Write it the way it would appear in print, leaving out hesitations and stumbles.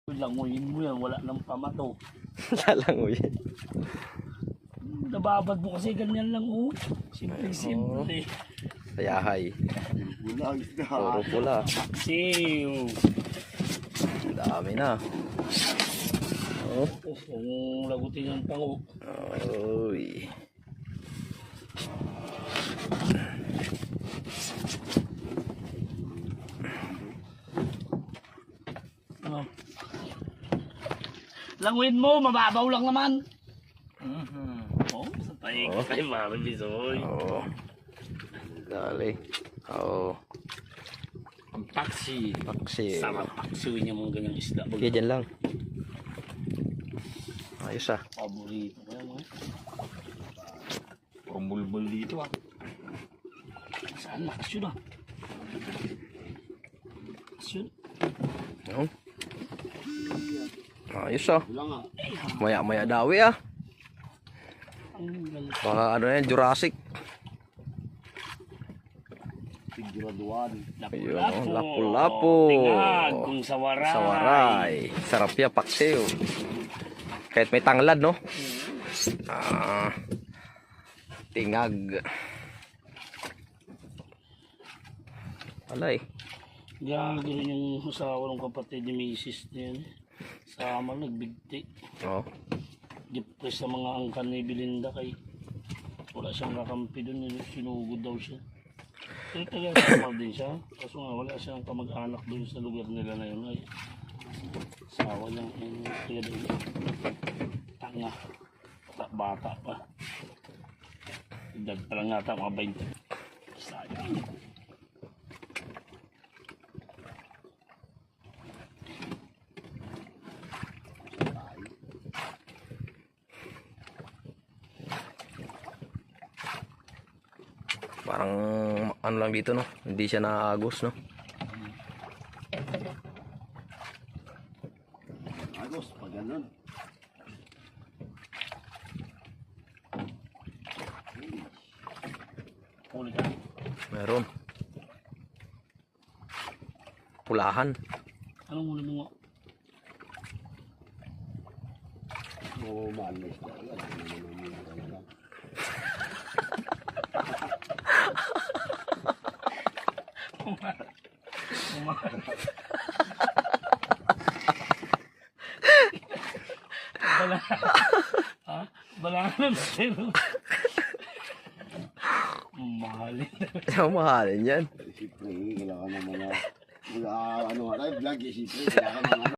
Languyin mo yan, wala nang pamato. Lalanguyin. Nababad mo kasi ganyan lang oh. Simple. Sayahay. Puro pula. Siw. Dami na. Oh. Kung lagutin ang pango. Oy. Ano? Languyin mo, mababaw lang naman. Oh, sa tayo kay Mami Bisoy. Oh. Dali. Oh. Ang paksi. Paksi. Sarap paksi niya mga ganyang isda. Okay, dyan lang. Ayos ah. Paborito ko yan, Purong bulbul dito ah. Saan lakas yun ah? Lakas yun. Oh. Ayos ah. Maya-maya dawi ah. Baka ano yan, Jurassic. Ayun, oh, lapu-lapu. Tingag kung sawaray. Sawaray. Sarap yan, paksiw. Kahit may tanglad, no? Tingag. Alay. Gano'n rin yung asawa ng kapatid ni Mrs. niya. Sama nagbigti. Oh. Depress sa mga angkan ni Belinda kay wala siyang kakampi doon. Sinugod daw siya. Pero taga-sama din siya. Kaso nga wala siyang kamag-anak doon sa lugar nila na yun. Ay, asawa niyang kaya doon. Tanga. Bata pa. Edad pa lang nata mga 20. Sayang. Parang ano lang dito, no? Hindi siya naagos, no? Agos, pag ganun. Huli ka. Meron. Pulahan. Anong huli mo nga? Oo, malas ka. Bala. Ha? Balangan sa'yo. Mahalin. Mahalin yan. Siyempre, kailangan naman na ano nga tayo, vlog, siyempre, kailangan naman